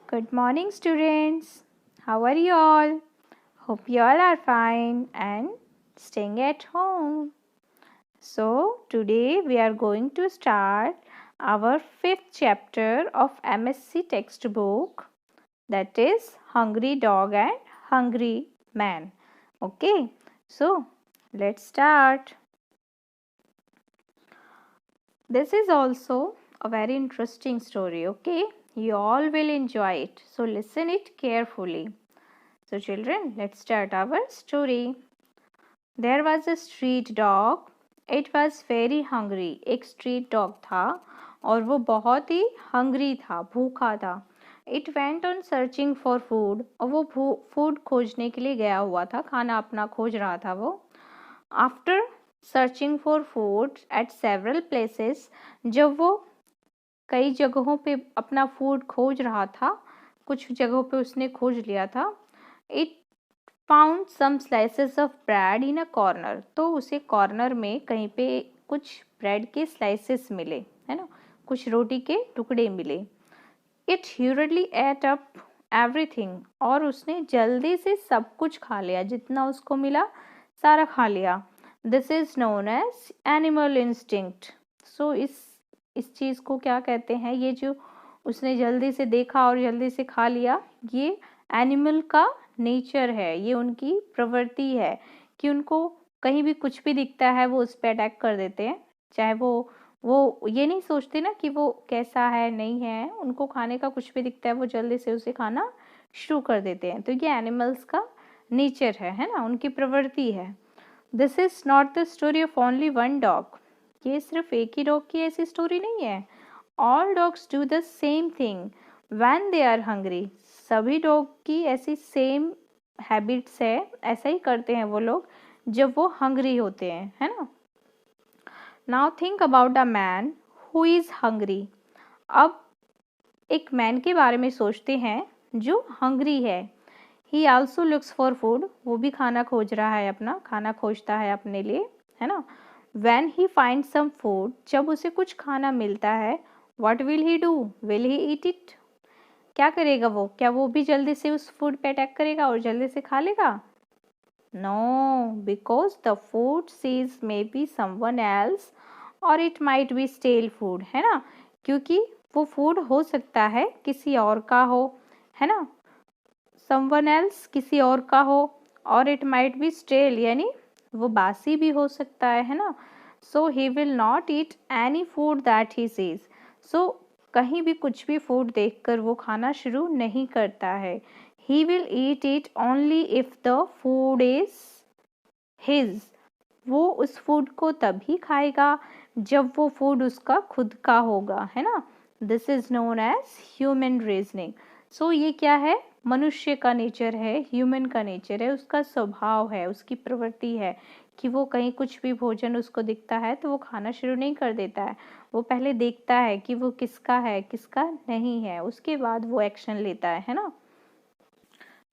Good morning, students. How are you all? Hope you all are fine and staying at home. So, today we are going to start our fifth chapter of MSc textbook, that is Hungry Dog and Hungry Man. Okay, so let's start. This is also a very interesting story, okay? You all will enjoy it. So, listen it carefully. So children, let's start our story. There was a street dog. It was very hungry. एक street dog था और वो बहुत ही hungry था, भूखा था. It went on searching for food. और वो food खोजने के लिए गया हुआ था, खाना अपना खोज रहा था वो. After searching for food at several places, जब वो कई जगहों पे अपना फूड खोज रहा था, कुछ जगहों पे उसने खोज लिया था, it found some slices of bread in a corner. तो उसे कॉर्नर में कहीं पे कुछ ब्रेड के स्लाइसेस मिले, है ना, कुछ रोटी के टुकड़े मिले. It hurriedly ate up everything. और उसने जल्दी से सब कुछ खा लिया, जितना उसको मिला सारा खा लिया. This is known as animal instinct. So इस चीज़ को क्या कहते हैं, ये जो उसने जल्दी से देखा और जल्दी से खा लिया, ये एनिमल का नेचर है, ये उनकी प्रवृत्ति है कि उनको कहीं भी कुछ भी दिखता है वो उस पर अटैक कर देते हैं. चाहे वो ये नहीं सोचते ना कि वो कैसा है नहीं है, उनको खाने का कुछ भी दिखता है वो जल्दी से उसे खाना शुरू कर देते हैं. तो ये एनिमल्स का नेचर है ना, उनकी प्रवृत्ति है. This is not the story of only one dog. ये सिर्फ एक ही डॉग की ऐसी स्टोरी नहीं है. All dogs do the same thing when they are hungry. सभी डॉग की ऐसी सेम हैबिट्स है, ऐसा ही करते हैं वो लोग जब वो हंग्री होते हैं, है ना. Now think about a man who is hungry. अब एक मैन के बारे में सोचते हैं जो हंग्री है. ही आल्सो लुक्स फॉर फूड. वो भी खाना खोज रहा है, अपना खाना खोजता है अपने लिए, है ना. When he finds some food, जब उसे कुछ खाना मिलता है, what will he do? Will he eat it? क्या करेगा वो? क्या वो भी जल्दी से उस फूड पे अटैक करेगा और जल्दी से खा लेगा? No, because the food sees maybe someone else or it might be stale food, है ना. क्योंकि वो फूड हो सकता है किसी और का हो, है ना. someone else किसी और का हो, और it might be stale यानी वो बासी भी हो सकता है ना. So he will not eat any food that he sees. So कहीं भी कुछ भी फूड देखकर वो खाना शुरू नहीं करता है. He will eat it only if the food is his. वो उस फूड को तभी खाएगा जब वो फूड उसका खुद का होगा, है ना. This is known as human reasoning. So ये क्या है, मनुष्य का नेचर है, ह्यूमन का नेचर है, उसका स्वभाव है, उसकी प्रवृत्ति है कि वो कहीं कुछ भी भोजन उसको दिखता है तो वो खाना शुरू नहीं कर देता है. वो पहले देखता है कि वो किसका है किसका नहीं है, उसके बाद वो एक्शन लेता है ना.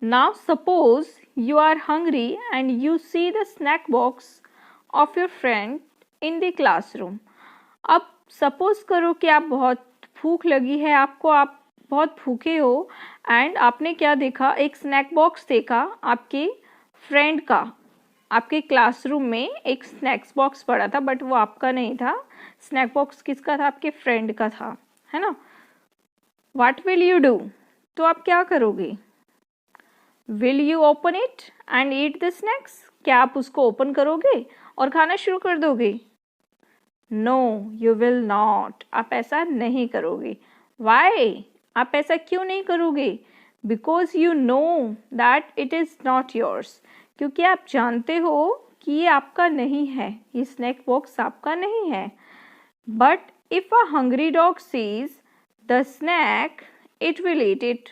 Now suppose you are hungry and you see the snack box of your friend in the classroom. अब सपोज करो कि आप बहुत भूख लगी है आपको, आप बहुत भूखे हो एंड आपने क्या देखा, एक स्नैक बॉक्स देखा आपके फ्रेंड का. आपके क्लासरूम में एक स्नैक्स बॉक्स पड़ा था बट वो आपका नहीं था. स्नैक बॉक्स किसका था, आपके फ्रेंड का था, है ना. What will you do. तो आप क्या करोगे, will you open it and eat the snacks. क्या आप उसको ओपन करोगे और खाना शुरू कर दोगे. No you will not. आप ऐसा नहीं करोगे. वाई. आप ऐसा क्यों नहीं करोगे. Because you know that it is not yours. क्योंकि आप जानते हो कि ये आपका नहीं है, ये स्नैक बॉक्स आपका नहीं है. But if a hungry dog sees the snack it will eat it.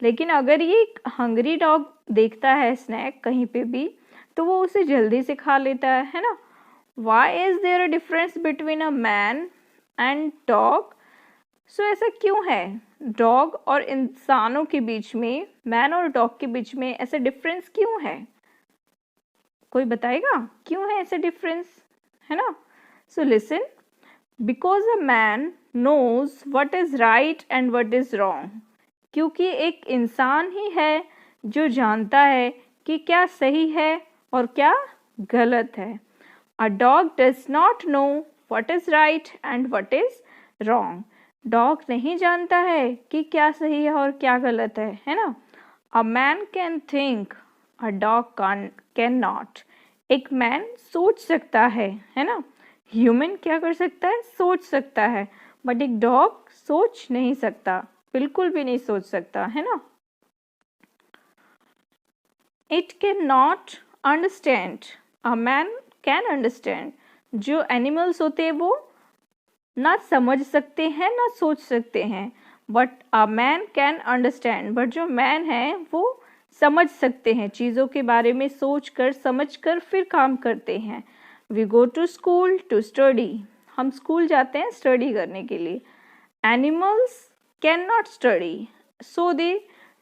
लेकिन अगर ये हंग्री डॉग देखता है स्नैक कहीं पे भी तो वो उसे जल्दी से खा लेता है ना. Why is there a difference between a man and dog. So ऐसा क्यों है, डॉग और इंसानों के बीच में, मैन और डॉग के बीच में ऐसा डिफरेंस क्यों है. कोई बताएगा क्यों है ऐसा डिफरेंस, है ना. So listen. Because a man knows what is right and what is wrong. क्योंकि एक इंसान ही है जो जानता है कि क्या सही है और क्या गलत है। A dog does not know what is right and what is wrong. Dog नहीं जानता है कि क्या सही है और क्या गलत है ना। A man can think, a dog cannot. एक मैन सोच सकता है ना। ह्यूमन क्या कर सकता है, सोच सकता है, बट एक डॉग सोच नहीं सकता, बिल्कुल भी नहीं सोच सकता, है ना। It cannot understand. A man can understand. जो एनिमल्स होते हैं वो ना समझ सकते हैं ना सोच सकते हैं, but a man can understand. But जो मैन है वो समझ सकते हैं, चीज़ों के बारे में सोच कर समझ कर फिर काम करते हैं। We go to school to study. हम स्कूल जाते हैं स्टडी करने के लिए। Animals can not study so they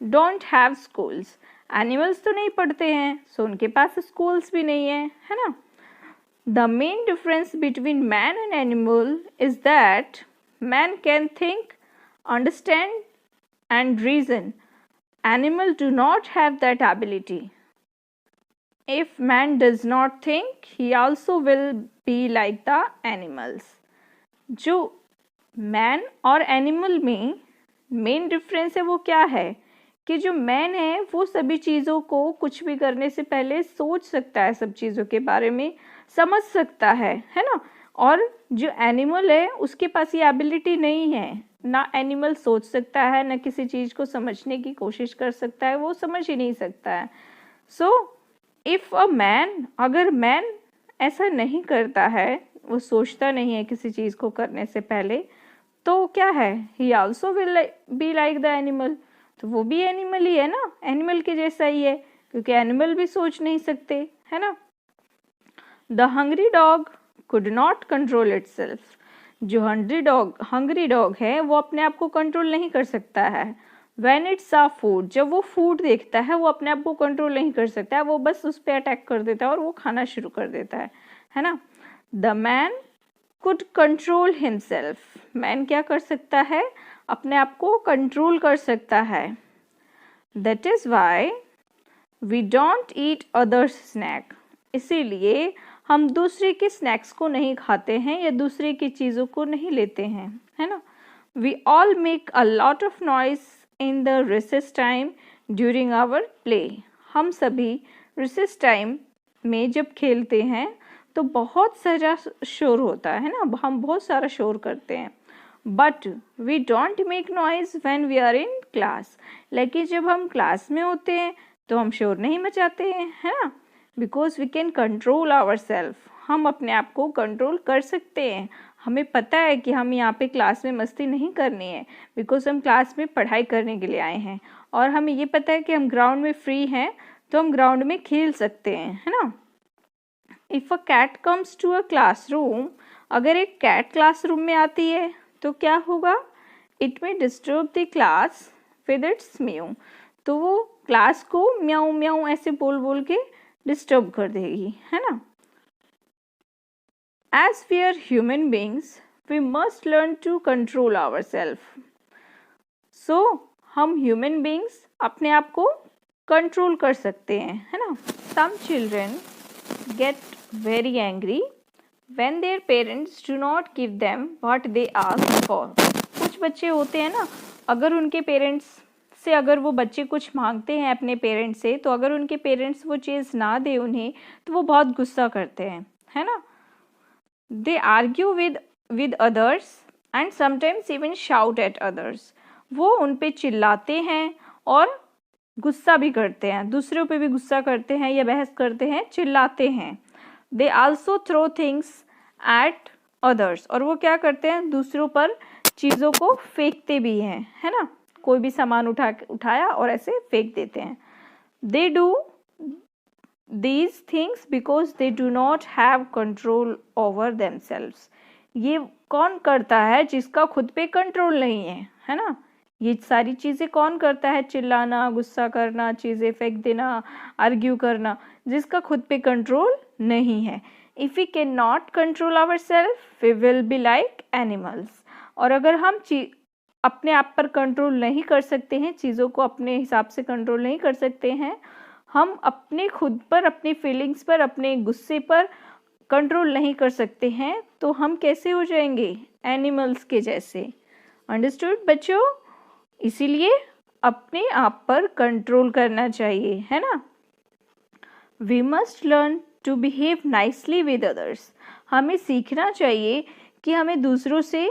don't have schools. Animals तो नहीं पढ़ते हैं, सो उनके पास स्कूल्स भी नहीं है ना। The main difference between man and animal is that man can think, understand, and reason. Animals do not have that ability. If man does not think, he also will be like the animals. जो man और animal में main difference है वो क्या है कि जो man है वो सभी चीज़ों को कुछ भी करने से पहले सोच सकता है, सब चीज़ों के बारे में समझ सकता है ना। और जो एनिमल है उसके पास ये एबिलिटी नहीं है, ना एनिमल सोच सकता है ना किसी चीज़ को समझने की कोशिश कर सकता है, वो समझ ही नहीं सकता है। सो इफ़ अ मैन, अगर मैन ऐसा नहीं करता है, वो सोचता नहीं है किसी चीज़ को करने से पहले, तो क्या है, he also will be like the animal. तो वो भी एनिमल ही है ना, एनिमल के जैसा ही है, क्योंकि एनिमल भी सोच नहीं सकते, है ना। The hungry dog could not control itself. जो हंग्री डॉग है वो अपने आप को कंट्रोल नहीं कर सकता है। व्हेन इट्स अ फूड, जब वो फूड देखता है वो अपने आप को कंट्रोल नहीं कर सकता है, वो बस उस पर अटैक कर देता है और वो खाना शुरू कर देता है ना। The man could control himself. Man क्या कर सकता है, अपने आप को कंट्रोल कर सकता है। That is why we don't eat others snack. इसीलिए हम दूसरे के स्नैक्स को नहीं खाते हैं या दूसरे की चीज़ों को नहीं लेते हैं, है ना। We all make a lot of noise in the recess time during our play. हम सभी रिसेस टाइम में जब खेलते हैं तो बहुत सारा शोर होता है ना, हम बहुत सारा शोर करते हैं। But we don't make noise when we are in class. लेकिन जब हम क्लास में होते हैं तो हम शोर नहीं मचाते हैं, है ना। Because we can control our self. हम अपने आप को कंट्रोल कर सकते हैं। हमें पता है कि हम यहाँ पे क्लास में मस्ती नहीं करनी है, बिकॉज हम क्लास में पढ़ाई करने के लिए आए हैं। और हमें ये पता है कि हम ग्राउंड में फ्री हैं तो हम ग्राउंड में खेल सकते हैं, है ना। If a cat comes to a classroom, अगर एक कैट क्लासरूम में आती है तो क्या होगा, इट में disturb the class with its mu. तो वो क्लास को म्याऊ म्याऊ ऐसे बोल बोल के डिस्टर्ब कर देगी, है ना। As we are human beings we must learn to control our self. So हम ह्यूमन बींग्स अपने आप को कंट्रोल कर सकते हैं, है ना। Some children get very angry when their parents do not give them what they ask for। कुछ बच्चे होते हैं ना, अगर उनके पेरेंट्स से, अगर वो बच्चे कुछ मांगते हैं अपने पेरेंट्स से, तो अगर उनके पेरेंट्स वो चीज़ ना दे उन्हें तो वो बहुत गुस्सा करते हैं, है ना। दे argue with others and sometimes even shout at others. वो उन पे चिल्लाते हैं और गुस्सा भी करते हैं, दूसरों पे भी गुस्सा करते हैं या बहस करते हैं, चिल्लाते हैं। They also throw things at others. और वो क्या करते हैं, दूसरों पर चीज़ों को फेंकते भी हैं, है ना। कोई भी सामान उठाया और ऐसे फेंक देते हैं। They do these things because they do not have control over themselves. ये कौन करता है, जिसका खुद पे कंट्रोल नहीं है ना। ये सारी चीज़ें कौन करता है, चिल्लाना, गुस्सा करना, चीज़ें फेंक देना, आर्ग्यू करना, जिसका खुद पे कंट्रोल नहीं है। If we can not control our self we will be like animals. और अगर हम अपने आप पर कंट्रोल नहीं कर सकते हैं, चीज़ों को अपने हिसाब से कंट्रोल नहीं कर सकते हैं, हम अपने खुद पर, अपनी फीलिंग्स पर, अपने गुस्से पर कंट्रोल नहीं कर सकते हैं, तो हम कैसे हो जाएंगे? एनिमल्स के जैसे। अंडरस्टूड बच्चों? इसीलिए अपने आप पर कंट्रोल करना चाहिए, है ना। We must learn to behave nicely with others. हमें सीखना चाहिए कि हमें दूसरों से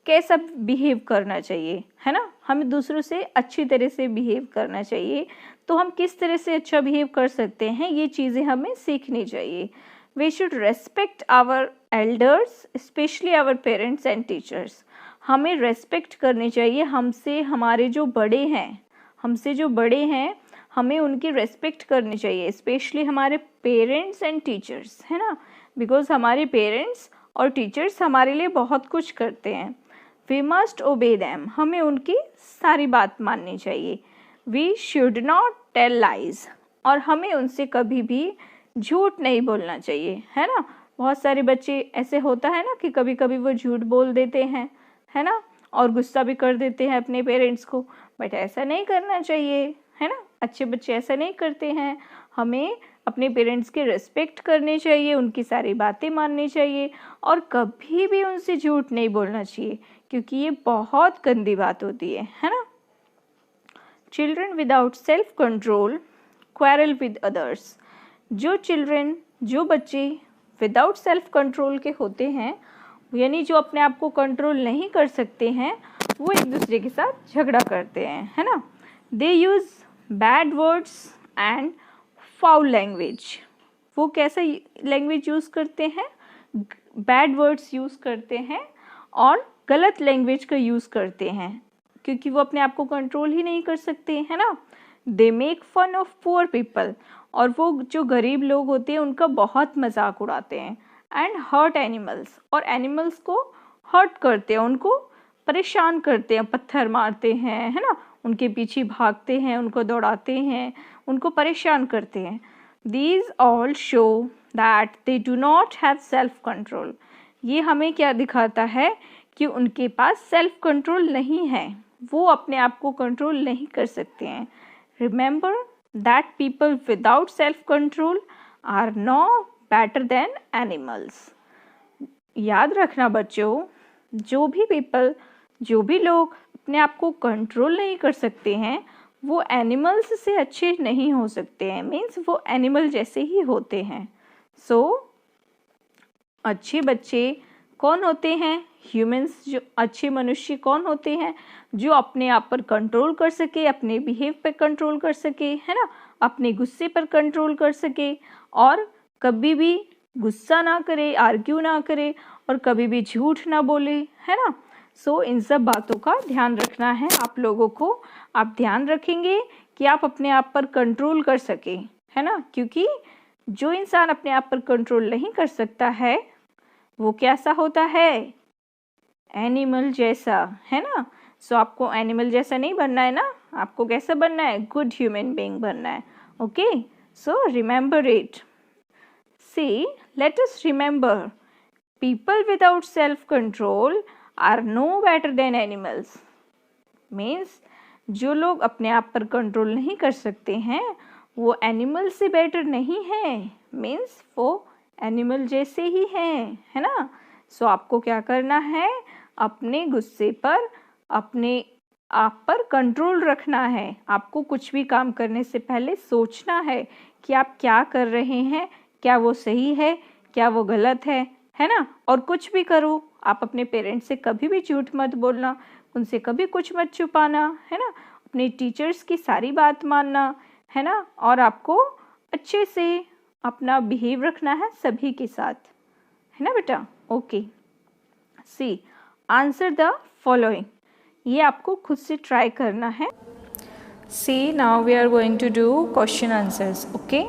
कैसा बिहेव करना चाहिए, है ना। हमें दूसरों से अच्छी तरह से बिहेव करना चाहिए। तो हम किस तरह से अच्छा बिहेव कर सकते हैं, ये चीज़ें हमें सीखनी चाहिए। We should respect our elders, especially our parents and teachers. हमें रेस्पेक्ट करनी चाहिए, हमसे हमारे जो बड़े हैं, हमें उनकी रेस्पेक्ट करनी चाहिए, स्पेशली हमारे पेरेंट्स एंड टीचर्स, है ना। बिकॉज हमारे पेरेंट्स और टीचर्स हमारे लिए बहुत कुछ करते हैं। We must obey them. हमें उनकी सारी बात माननी चाहिए। We should not tell lies. और हमें उनसे कभी भी झूठ नहीं बोलना चाहिए, है ना। बहुत सारे बच्चे ऐसे होता है ना कि कभी कभी वो झूठ बोल देते हैं, है ना, और गुस्सा भी कर देते हैं अपने पेरेंट्स को, बट ऐसा नहीं करना चाहिए, है ना। अच्छे बच्चे ऐसा नहीं करते हैं। हमें अपने पेरेंट्स की रिस्पेक्ट करनी चाहिए, उनकी सारी बातें माननी चाहिए, और कभी भी उनसे झूठ नहीं बोलना चाहिए, क्योंकि ये बहुत गंदी बात होती है ना। Children without self control quarrel with others. जो बच्चे विदाउट सेल्फ कंट्रोल के होते हैं, यानी जो अपने आप को कंट्रोल नहीं कर सकते हैं, वो एक दूसरे के साथ झगड़ा करते हैं, है ना। They use bad words and foul language. वो कैसा लैंग्वेज यूज़ करते हैं? बैड वर्ड्स यूज़ करते हैं और गलत लैंग्वेज का यूज़ करते हैं, क्योंकि वो अपने आप को कंट्रोल ही नहीं कर सकते, है ना। They make fun of poor people. और वो जो गरीब लोग होते हैं उनका बहुत मजाक उड़ाते हैं। And hurt animals. और एनिमल्स को हर्ट करते हैं, उनको परेशान करते हैं, पत्थर मारते हैं, है ना, उनके पीछे भागते हैं, उनको दौड़ाते हैं, उनको परेशान करते हैं। These all show that they do not have self control. ये हमें क्या दिखाता है कि उनके पास सेल्फ कंट्रोल नहीं है, वो अपने आप को कंट्रोल नहीं कर सकते हैं। Remember that people without self control are no better than animals. याद रखना बच्चों, जो भी लोग अपने आप को कंट्रोल नहीं कर सकते हैं, वो एनिमल्स से अच्छे नहीं हो सकते हैं, मीन्स वो एनिमल जैसे ही होते हैं। सो अच्छे बच्चे कौन होते हैं? ह्यूमंस। जो अच्छे मनुष्य कौन होते हैं? जो अपने आप पर कंट्रोल कर सके, अपने बिहेव पर कंट्रोल कर सके, है ना, अपने गुस्से पर कंट्रोल कर सके, और कभी भी गुस्सा ना करे, आर्ग्यू ना करे, और कभी भी झूठ ना बोले, है ना। सो इन सब बातों का ध्यान रखना है आप लोगों को। आप ध्यान रखेंगे कि आप अपने आप पर कंट्रोल कर सके, है ना, क्योंकि जो इंसान अपने आप पर कंट्रोल नहीं कर सकता है वो कैसा होता है? एनिमल जैसा, है ना। सो आपको एनिमल जैसा नहीं बनना है ना, आपको कैसा बनना है? गुड ह्यूमन बीइंग बनना है। Okay, so remember it. See, let us remember, people without self control are no better than animals. Means जो लोग अपने आप पर कंट्रोल नहीं कर सकते हैं वो एनिमल से बेटर नहीं है, मीन्स वो एनिमल जैसे ही हैं, है ना। सो आपको क्या करना है? अपने गुस्से पर, अपने आप पर कंट्रोल रखना है। आपको कुछ भी काम करने से पहले सोचना है कि आप क्या कर रहे हैं, क्या वो सही है, क्या वो गलत है ना। और कुछ भी करो, आप अपने पेरेंट्स से कभी भी झूठ मत बोलना, उनसे कभी कुछ मत छुपाना, है ना। अपने टीचर्स की सारी बात मानना, है ना, और आपको अच्छे से अपना बिहेव रखना है सभी के साथ, है ना बेटा। Okay, see, answer the following. ये आपको खुद से ट्राई करना है। See, now we are going to do question answers. Okay,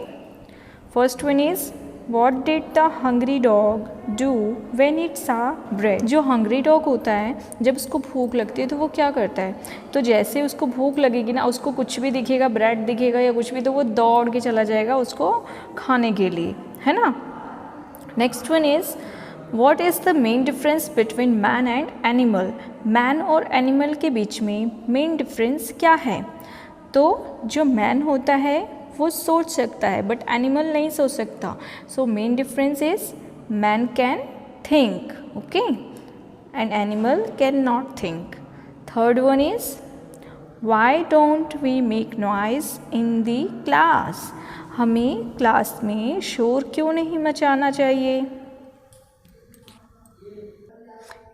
first one is, What did the hungry dog do when it saw bread? जो hungry dog होता है, जब उसको भूख लगती है तो वो क्या करता है? तो जैसे उसको भूख लगेगी ना, उसको कुछ भी दिखेगा, ब्रेड दिखेगा या कुछ भी, तो वो दौड़ के चला जाएगा उसको खाने के लिए, है ना। Next one is, what is the main difference between man and animal? Man और एनिमल के बीच में मेन डिफरेंस क्या है? तो जो मैन होता है वो सोच सकता है बट एनिमल नहीं सोच सकता. So main difference is man can think, okay, and animal can not think. Third one is why don't we make noise in the class? हमें क्लास में शोर क्यों नहीं मचाना चाहिए,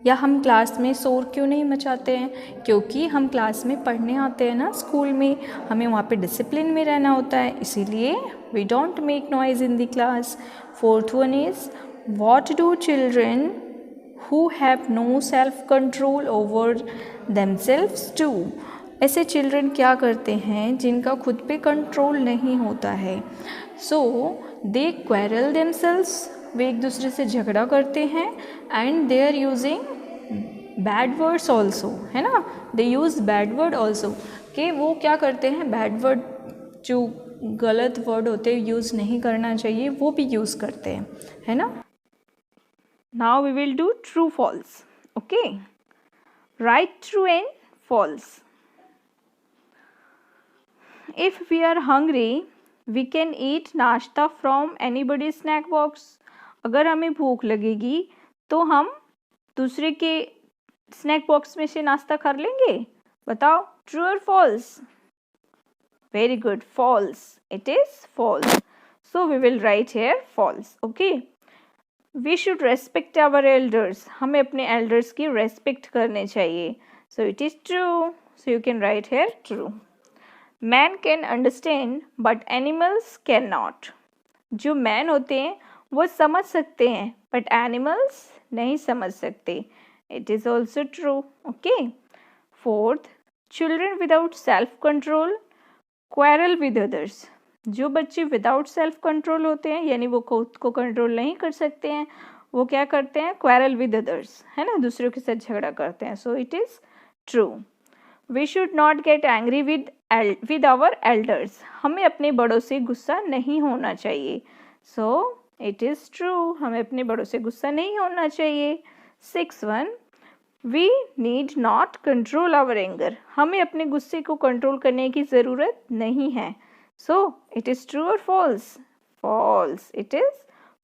या हम क्लास में शोर क्यों नहीं मचाते हैं? क्योंकि हम क्लास में पढ़ने आते हैं ना स्कूल में, हमें वहाँ पे डिसिप्लिन में रहना होता है, इसीलिए we don't make noise in the class. Fourth one is what do children who have no self control over themselves do? ऐसे चिल्ड्रन क्या करते हैं जिनका खुद पे कंट्रोल नहीं होता है? सो दे क्वेरल देमसेल्व्स, वे एक दूसरे से झगड़ा करते हैं, and they are using bad words also, है ना, they use bad word also, कि वो क्या करते हैं, बैड वर्ड जो गलत वर्ड होते हैं यूज़ नहीं करना चाहिए वो भी यूज़ करते हैं, है ना. Now we will do true false. Okay, write true and false. If we are hungry, we can eat नाश्ता from anybody's snack box. अगर हमें भूख लगेगी तो हम दूसरे के स्नैक बॉक्स में से नाश्ता कर लेंगे. बताओ, ट्रू और false? Very good, false. It is false. So we will write here false. Okay, we should respect our elders. हमें अपने एल्डर्स की रेस्पेक्ट करने चाहिए. So it is true. So you can write here true. Man can understand but animals can not. जो man होते हैं वो समझ सकते हैं बट एनिमल्स नहीं समझ सकते. It is also true. Okay. Fourth, children without self control quarrel with others. जो बच्चे विदाउट सेल्फ कंट्रोल होते हैं, यानी वो खुद को कंट्रोल नहीं कर सकते हैं, वो क्या करते हैं, क्वेरल विद अदर्स, है ना, दूसरों के साथ झगड़ा करते हैं. So it is true. We should not get angry with our elders. हमें अपने बड़ों से गुस्सा नहीं होना चाहिए. So it is true. हमें अपने बड़ों से गुस्सा नहीं होना चाहिए. 6 we need not control our anger. हमें अपने गुस्से को कंट्रोल करने की ज़रूरत नहीं है. सो इट इज़ ट्रू और false? False. It is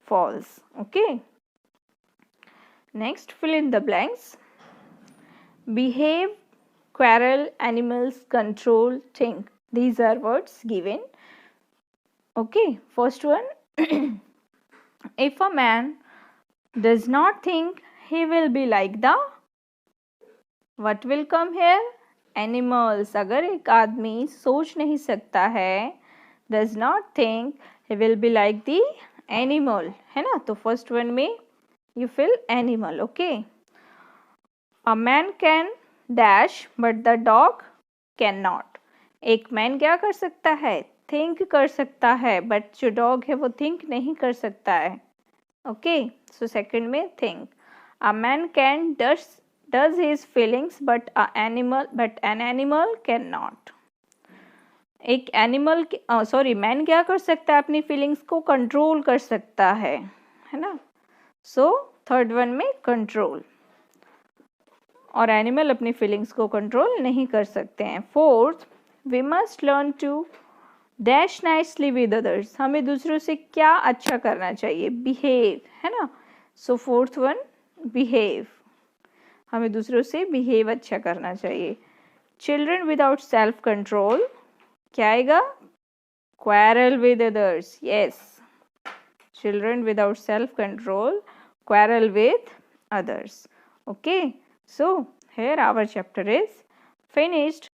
false. Okay. Next, fill in the blanks. Behave, quarrel, animals, control, think. These are words given. Okay, first one. If a man does not think, he will be like the, what will come here? Animals. अगर एक आदमी सोच नहीं सकता है, does not think, he will be like the animal, है ना. तो फर्स्ट वन में you fill animal. Okay. A man can dash but the dog cannot. एक मैन क्या कर सकता है, थिंक कर सकता है, बट जो डॉग है वो थिंक नहीं कर सकता है. ओके. सो सेकंड में think. A man can does his feelings but an animal can not. एक एनिमल मैन क्या कर सकता है, अपनी फीलिंग्स को कंट्रोल कर सकता है ना. सो थर्ड वन में कंट्रोल, और एनिमल अपनी फीलिंग्स को कंट्रोल नहीं कर सकते हैं. Fourth, we must learn to dash nicely with others. हमें दूसरों से क्या अच्छा करना चाहिए, बिहेव, है ना. सो फोर्थ वन, बिहेव. हमें दूसरों से बिहेव अच्छा करना चाहिए. चिल्ड्रन विदाउट सेल्फ कंट्रोल क्या आएगा, quarrel with others. Yes, children without self control quarrel with others. Okay, so here our chapter is finished.